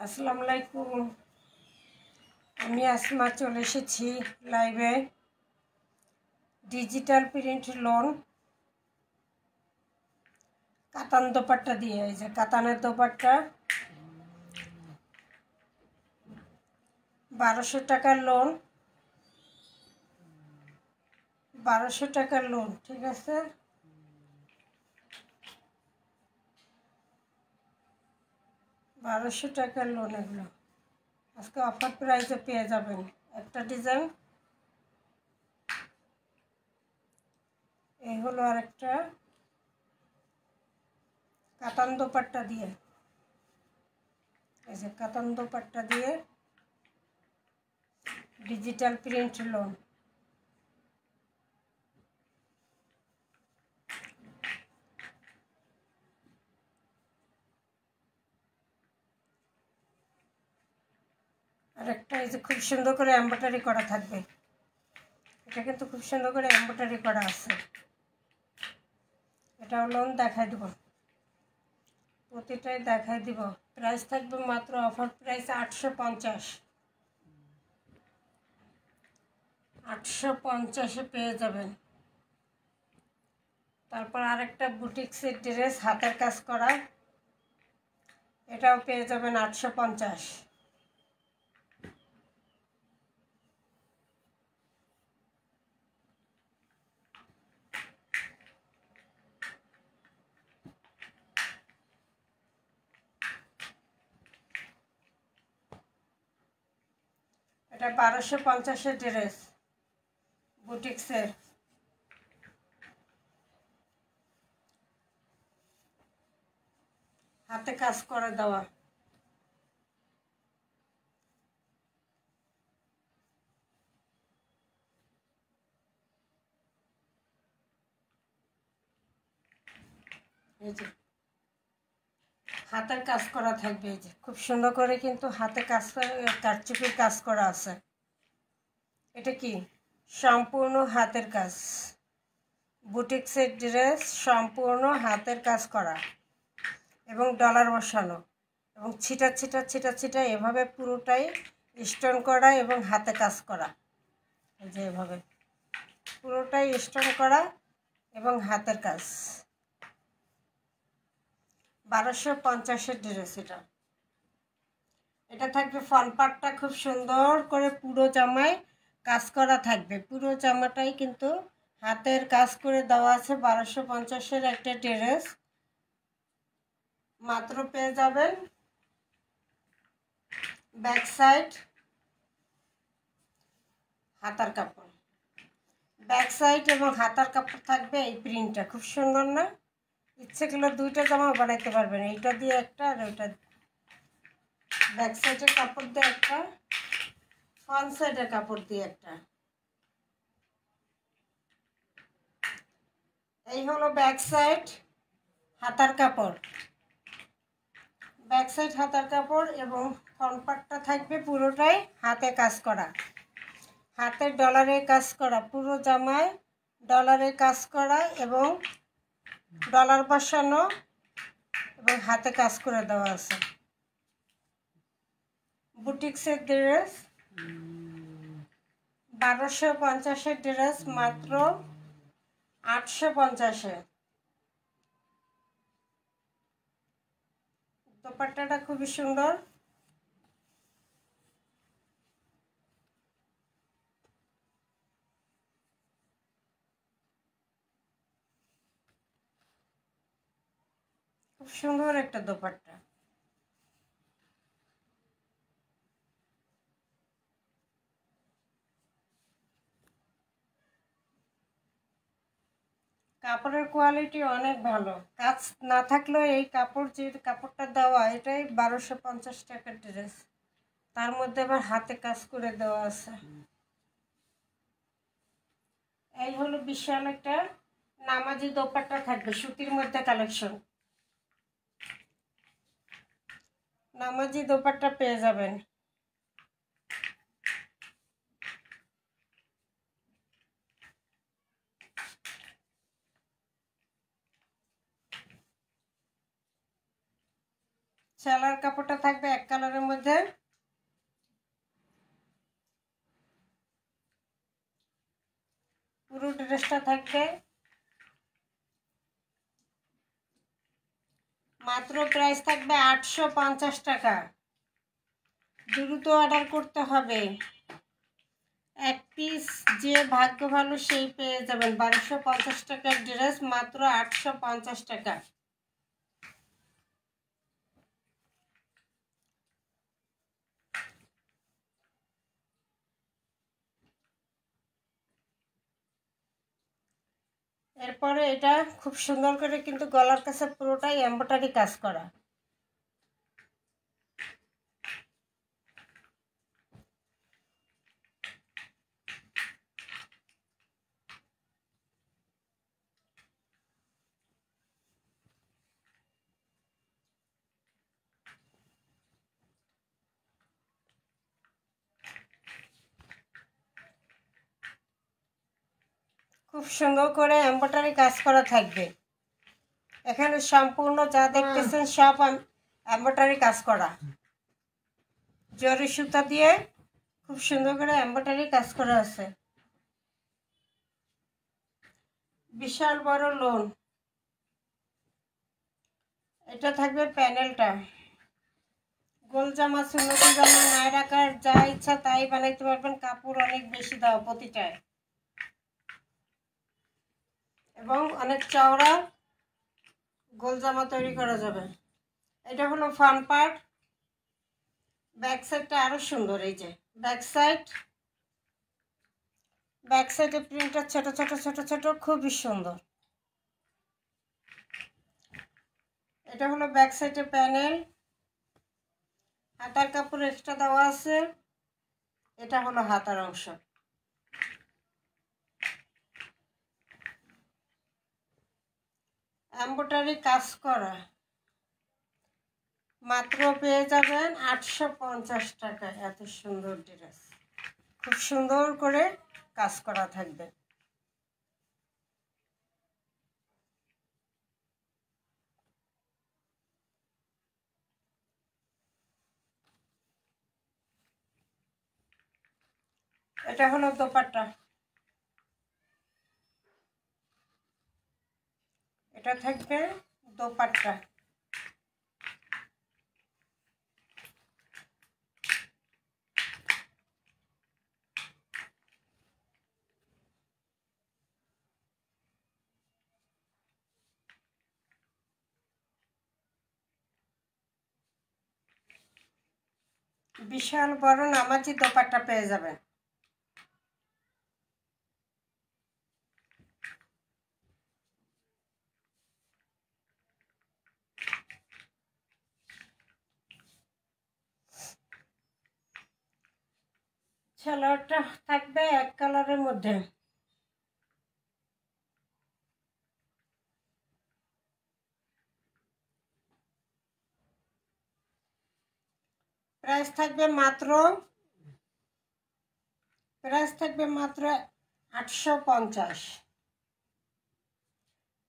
আসসালামু আলাইকুম। আমি আসমা চলে এসেছি লাইভে। ডিজিটাল প্রিন্ট লোন কাতান দোপাট্টা দিয়ে, এই যে কাতানের দোপাট্টা 1200 টাকার লোন, 1200 টাকার লোন, ঠিক আছে। বারোশো টাকার লোন এগুলো আজকে অফার প্রাইসে পেয়ে যাবেন। একটা ডিজাইন এই হলো, আরেকটা কাতান দোপাট্টা দিয়ে, এই যে কাতান দোপাট্টা দিয়ে ডিজিটাল প্রিন্ট লোন। আরেকটা এই যে খুব সুন্দর করে এমব্রয়ডারি করা থাকবে, এটা কিন্তু খুব সুন্দর করে এমব্রয়ডারি করা আছে। এটাও লোন দেখাই দিব, প্রতিটাই দেখাই দিব। প্রাইস থাকবে মাত্র অফার প্রাইস 850, 850-এ পেয়ে যাবেন। তারপর আরেকটা বুটিক্সের ড্রেস হাতের কাজ করা, এটাও পেয়ে যাবেন 850। এটা 1250-এর ড্রেস বুটিক্সের, হাতে কাজ করে দেওয়া। এই যে হাতের কাজ করা থাকবে, এই যে খুব সুন্দর করে কিন্তু হাতে কাজ করে, কারচুপির কাজ করা আছে। এটা কি সম্পূর্ণ হাতের কাজ, বুটিক্সের ড্রেস সম্পূর্ণ হাতের কাজ করা এবং ডলার বসানো এবং ছিটা ছিটা ছিটা ছিটা এভাবে পুরোটাই স্টোন করা এবং হাতে কাজ করা। এই যে এভাবে পুরোটাই স্টোন করা এবং হাতের কাজ। 1250-এর ড্রেস এটা। এটা থাকবে ফ্রন্ট পার্টটা খুব সুন্দর করে পুরো জামায় কাজ করা থাকবে, পুরো জামাটাই কিন্তু হাতের কাজ করে দেওয়া আছে। 1250-এর একটা ড্রেস মাত্র পেয়ে যাবেন। ব্যাক সাইড হাতার কাপড়, ব্যাক সাইড এবং হাতার কাপড় থাকবে। এই প্রিন্টটা খুব সুন্দর না? ইচ্ছে করলে দুইটা জামা বানাইতে পারবেন, এইটা দিয়ে একটা আর ওইটা। ব্যাক সাইডের কাপড় দিয়ে একটা, ফ্রন্ট সাইডের কাপড় দিয়ে একটা। এই হলো ব্যাক সাইড হাতার কাপড়, ব্যাক সাইড হাতার কাপড় এবং ফ্রন্ট পার্টটা থাকবে পুরোটাই হাতে কাজ করা, হাতে ডলারের কাজ করা, পুরো জামায় ডলারের কাজ করা এবং ডলার বসানো এবং হাতে কাজ করে দেওয়া আছে। বুটিক্সের ড্রেস 1250-এর ড্রেস মাত্র 850-এ। দোপাট্টাটা খুবই সুন্দর, খুব সুন্দর একটা দোপাট্টা। কাপড়ের কোয়ালিটি অনেক ভালো, কাজ না থাকলেও এই কাপড়, যে কাপড়টা দেওয়া এটাই 1250 টাকার ড্রেস, তার মধ্যে আবার হাতে কাজ করে দেওয়া আছে। এই হলো বিশাল একটা নামাজি দোপাট্টা থাকবে, সুতির মধ্যে কালেকশন। নামাজি দোপাট্টা পেয়ে যাবেন। সেলার কাপড়টা থাকবে এক কালারের মধ্যে। পুরো ড্রেসটা থাকবে মাত্র প্রাইস থাকবে 850 টাকা। দ্রুত অর্ডার করতে হবে। এক পিস যে ভাগ্য ভালো সেই পেয়ে যাবেন। 1250 টাকার ড্রেস মাত্র 850 টাকা। এরপরে এটা খুব সুন্দর করে কিন্তু গলার কাছে পুরোটাই এমব্রয়ডারি কাজ করা। খুব সুন্দর করে এমব্রয়ডারি কাজ করা থাকবে। এখানে সম্পূর্ণ যা দেখতেছেন সব এমব্রয়ডারি কাজ করা। জরি সুতা দিয়ে খুব সুন্দর করে এমব্রয়ডারি কাজ করা আছে। বিশাল বড় লোন। এটা থাকবে প্যানেলটা। গোল জামা, সুন্নতি জামা, নায়ের আকার যা ইচ্ছা তাই বানাইতে পারবেন। কাপড় অনেক বেশি দাও প্রতিটায়, এবং অনেক চওড়া গোল জামা তৈরি করা যাবে। এটা হলো ফ্রন্ট পার্ট। ব্যাক সাইডটা আরো সুন্দর। এই যে ব্যাক সাইডে প্রিন্টটা ছোট ছোট ছোট ছোট, খুবই সুন্দর। এটা হলো ব্যাক সাইডে প্যানেল। হাতার কাপড় এক্সট্রা দেওয়া আছে। এটা হলো হাতার অংশ। এমব্রয়ডারি কাজ করা মাত্র পেয়ে যাবেন 850 টাকায়। এত সুন্দর ড্রেস, খুব সুন্দর করে কাজ করা থাকবে। এটা হলো দোপাট্টা। এটা থাকবে দোপাট্টা। বিশাল বড় নামাজি দোপাট্টা পেয়ে যাবেন। সালোয়ারটা থাকবে এক কালারের মধ্যে। প্রাইস থাকবে মাত্র 850।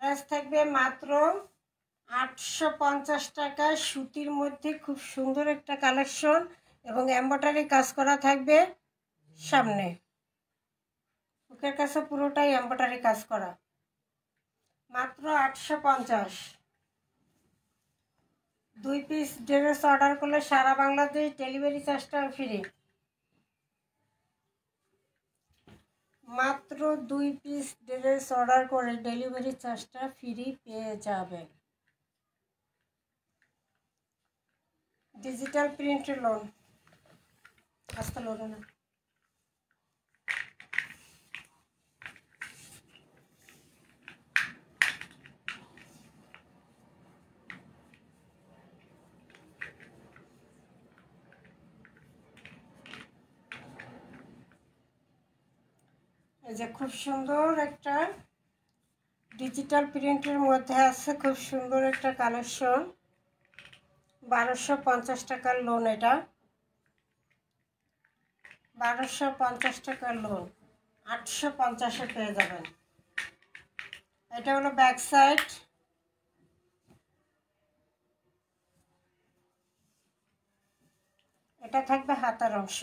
প্রাইস থাকবে মাত্র 850 টাকায়। সুতির মধ্যে খুব সুন্দর একটা কালেকশন, এবং এমব্রয়ডারি কাজ করা থাকবে সামনে। বুকের কাছে পুরোটাই এমব্রয়ডারি কাজ করা। মাত্র 850। 2 পিস ড্রেস অর্ডার করলে সারা বাংলাদেশ ডেলিভারি চার্জটা ফ্রি। মাত্র 2 পিস ড্রেস অর্ডার করে ডেলিভারি চার্জটা ফ্রি পেয়ে যাবেন। Digital print loan. আস্তে লোন না। এই যে খুব সুন্দর একটা ডিজিটাল প্রিন্টের মধ্যে আছে, খুব সুন্দর একটা কালেকশন। 1250 টাকার লোন। এটা 1250 টাকার লোন 850-এ পেয়ে যাবেন। এটা হলো ব্যাক সাইড। এটা থাকবে হাতার অংশ।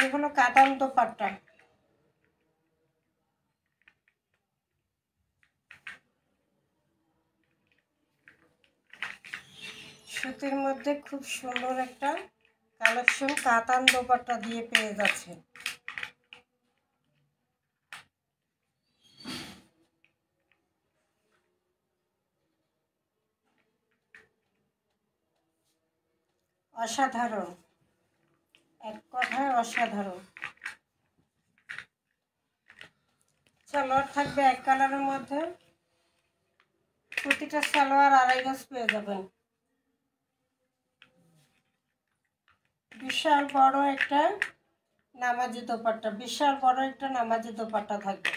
এগুলো কাতান দোপাট্টা। সুতির মধ্যে খুব সুন্দর একটা কালেকশন কাতান দোপাট্টা দিয়ে পেয়ে যাচ্ছে। অসাধারণ, এক কথায় অসাধারণ। সালোয়ার থাকবে এক কালারের মধ্যে, প্রতিটা সালোয়ার 2.5 গজ পেয়ে যাবেন। বিশাল বড় একটা নামাজি দোপাট্টা, বিশাল বড় একটা নামাজি দোপাট্টা থাকবে।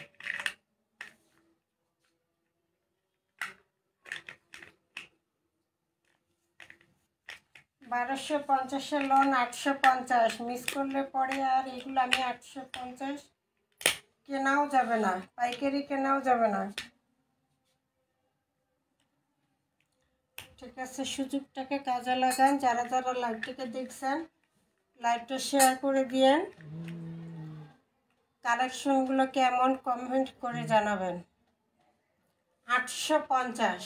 $1250 লোন 850, মিস করলে পরে আর এগুলো আমি 850 কেনাও যাবে না, পাইকারি কেনাও যাবে না। ঠিক আছে, সুযোগটাকে কাজে লাগান। যারা যারা লাইভটাকে দেখছেন লাইভটা শেয়ার করে দিয়েন। কালেকশনগুলো কেমন কমেন্ট করে জানাবেন। 850।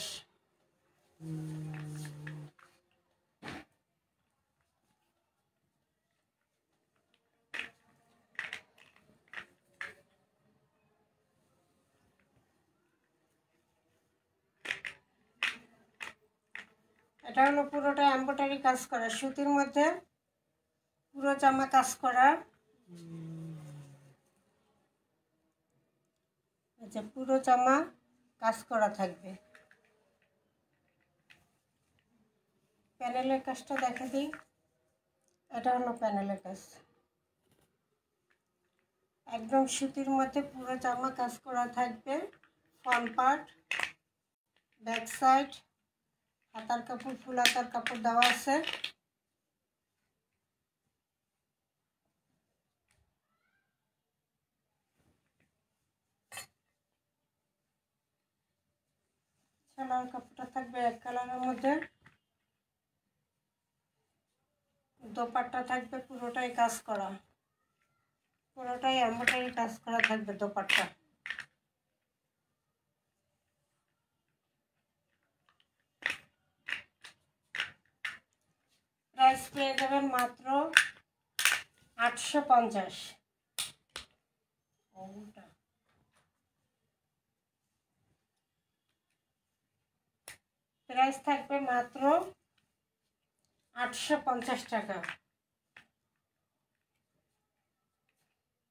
এটা হলো পুরোটা এমব্রয়ডারি কাজ করা, সুতির মধ্যে পুরো জামা কাজ করা। আচ্ছা, পুরো জামা কাজ করা থাকবে। প্যানেলের কাজটা দেখে দিই। এটা হলো প্যানেলের কাজ, একদম সুতির মধ্যে পুরো জামা কাজ করা থাকবে। ফ্রন্ট পার্ট, ব্যাক সাইড, হাতার কাপড়, ফুল হাতার কাপড় দেওয়া আছে। সালোয়ার কাপড়টা থাকবে এক কালারের মধ্যে, দোপাট্টা থাকবে পুরোটাই কাজ করা, পুরোটাই এমব্রয়ডারি কাজ করা থাকবে দোপাট্টা। প্রাইস পেয়ে যাবেন মাত্র 850। প্রাইস থাকবে মাত্র 850 টাকা,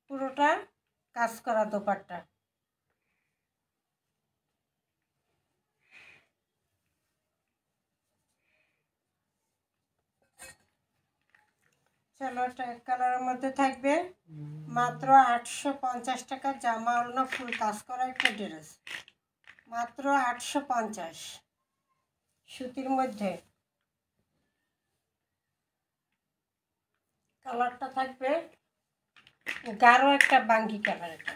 পুরোটা কাজ করা দোপাট্টা। সালোয়ারটা এক কালারের মধ্যে থাকবে, মাত্র 850 টাকা। জামা ওড়না ফুল কাজ করা একটা ড্রেস, মাত্র 850 সুতির মধ্যে। কালারটা থাকবে গাঢ় একটা বাঙ্গি কালার। এটা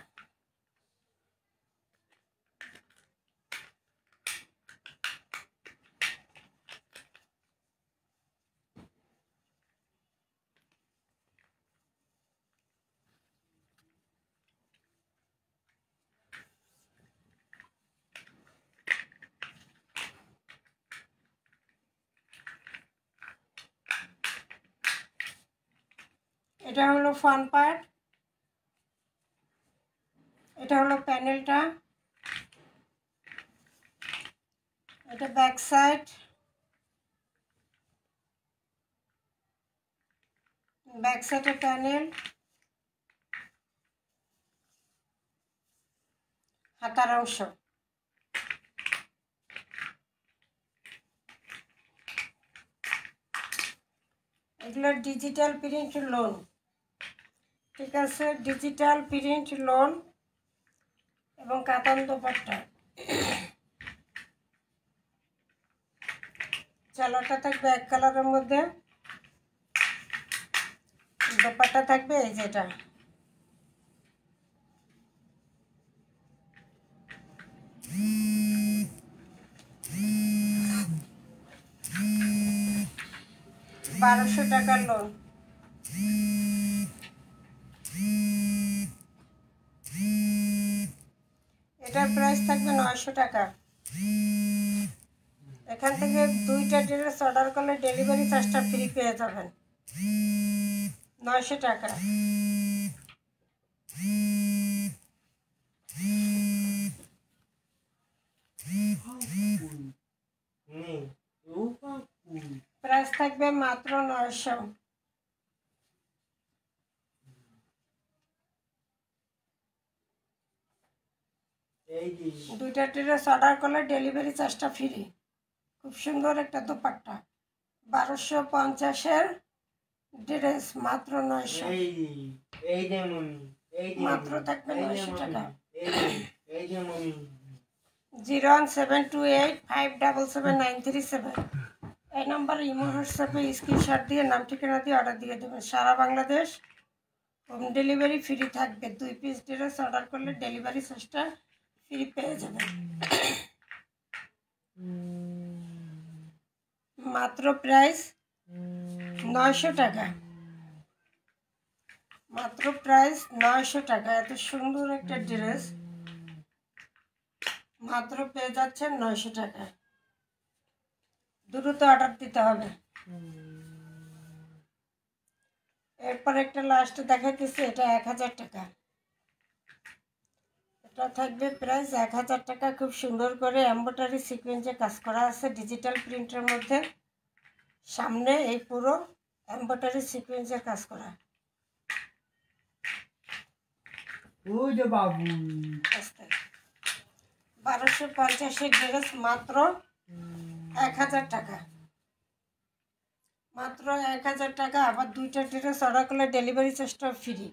এটা হলো ফ্রন্ট পার্ট, এটা হলো প্যানেলটা, এটা ব্যাক সাইড, ব্যাক সাইডে প্যানেল, হাতার অংশ। এগুলো ডিজিটাল প্রিন্ট লোন, ঠিক আছে, ডিজিটাল প্রিন্ট লোন এবং কাতান দোপাট্টা। চালাটা থাকবে এক কালারের মধ্যে, দোপাট্টা থাকবে এই যেটা। টাকার লোন। এটার প্রাইস থাকবে 900 টাকা। এখান থেকে 2টা ড্রেস অর্ডার করলে ডেলিভারি চার্জটা ফ্রি পেয়ে যাবেন। 900 টাকা। প্রাইস থাকবে মাত্র 900। দুইটা ড্রেস অর্ডার করলে ডেলিভারি চার্জটা ফ্রি। খুব সুন্দর একটা দোপাট্টা, 1250-এর ড্রেস মাত্র 900। মাত্র থাকবে 900 টাকা। 01728577937 এই নম্বরে ইমো হোয়াটসঅ্যাপে স্ক্রিনশট দিয়ে নাম ঠিকানা দিয়ে অর্ডার দিয়ে দেবেন। সারা বাংলাদেশ হোম ডেলিভারি ফ্রি থাকবে। 2 পিস ড্রেস অর্ডার করলে ডেলিভারি চার্জটা ফ্রি পেয়ে যাবেন। মাত্র প্রাইস 900 টাকা। মাত্র প্রাইস 900 টাকা। এত সুন্দর একটা ড্রেস মাত্র পেয়ে যাচ্ছেন 900 টাকা। দ্রুত অর্ডার দিতে হবে। এরপর একটা লাস্টে দেখাচ্ছি, এটা 1000 টাকা। এটা থাকবে প্রাইস 1000 টাকা। খুব সুন্দর করে এমব্রয়ডারি সিকোয়েন্সে কাজ করা আছে ডিজিটাল প্রিন্টের মধ্যে। সামনে এই পুরো এমব্রয়ডারি সিকোয়েন্সের কাজ করা। ওই যে বাবু 1250-এর ড্রেস মাত্র 1000 টাকা। মাত্র 1000 টাকা। আবার 2টা ড্রেস অর্ডার করলে ডেলিভারি চার্জটা ফ্রি।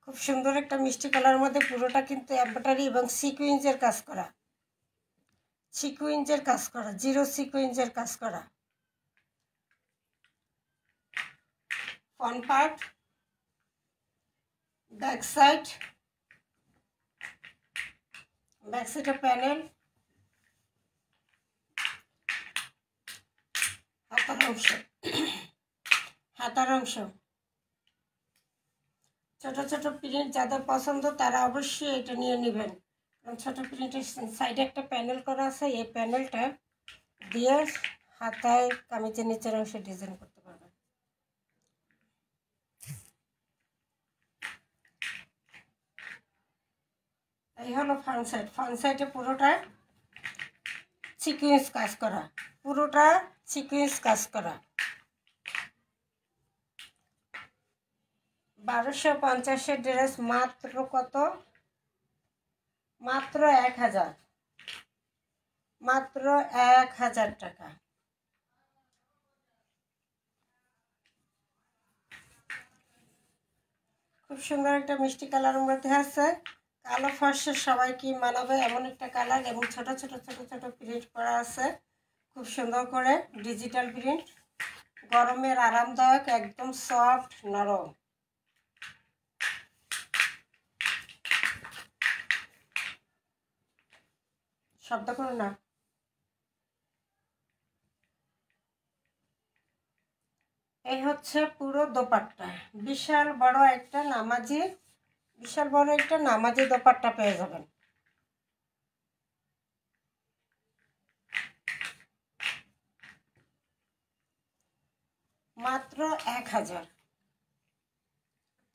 খুব সুন্দর একটা মিষ্টি কালারের মধ্যে, পুরোটা কিন্তু এমব্রয়ডারি এবং সিকোয়েন্সের কাজ করা। সিকোয়েন্সের কাজ করা, জিরো সিকোয়েন্সের কাজ করা। Front part, back side, back সাইডের প্যানেল, হাতার অংশ। হাতার অংশ ছোট ছোট প্রিন্ট যাদের পছন্দ তারা অবশ্যই এটা নিয়ে নেবেন। কারণ ছোট প্রিন্টের সাইডে একটা প্যানেল করা আছে, এই প্যানেলটা দিয়ে হাতায় কামিজের নিচের অংশে ডিজাইন করতে পারবেন। এই হলো ফ্রন্ট সাইড। ফ্রন্ট সাইডে পুরোটা সিকোয়েন্স কাজ করা, পুরোটা সিকোয়েন্স কাজ করা। 1250-এর ড্রেস মাত্র কত? মাত্র 1000। মাত্র 1000 টাকা। খুব সুন্দর একটা মিষ্টি কালারের মধ্যে আছে। কালো ফর্সে সবাইকে মানাবে এমন একটা কালার, এবং ছোট ছোট ছোট ছোট প্রিন্ট করা আছে খুব সুন্দর করে ডিজিটাল প্রিন্ট। গরমের আরামদায়ক, একদম সফট নরম। শব্দ করো না। এই হচ্ছে পুরো দোপাট্টা। বিশাল বড় একটা নামাজি দোপাট্টা পেয়ে যাবেন। মাত্র 1000।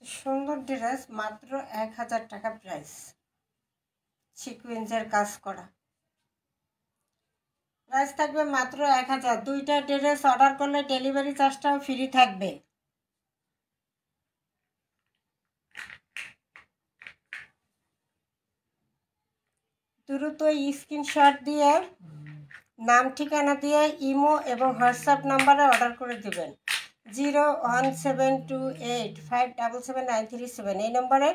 সুন্দর ড্রেস মাত্র 1000 টাকা প্রাইস। সিকোয়েন্সের কাজ করা। প্রাইস থাকবে মাত্র 1000। 2টা ড্রেস অর্ডার করলে ডেলিভারি চার্জটাও ফ্রি থাকবে। দ্রুত স্ক্রিনশট দিয়ে নাম ঠিকানা দিয়ে ইমো এবং হোয়াটসঅ্যাপ নাম্বারে অর্ডার করে দেবেন। 01728577937 এই নম্বরে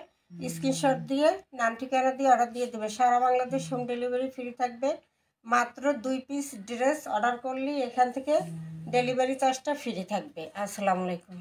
স্ক্রিনশট দিয়ে নাম ঠিকানা দিয়ে অর্ডার দিয়ে দেবেন। সারা বাংলাদেশ হোম ডেলিভারি ফ্রি থাকবে। মাত্র 2 পিস ড্রেস অর্ডার করলেই এখান থেকে ডেলিভারি চার্জটা ফ্রি থাকবে। আসসালামু আলাইকুম।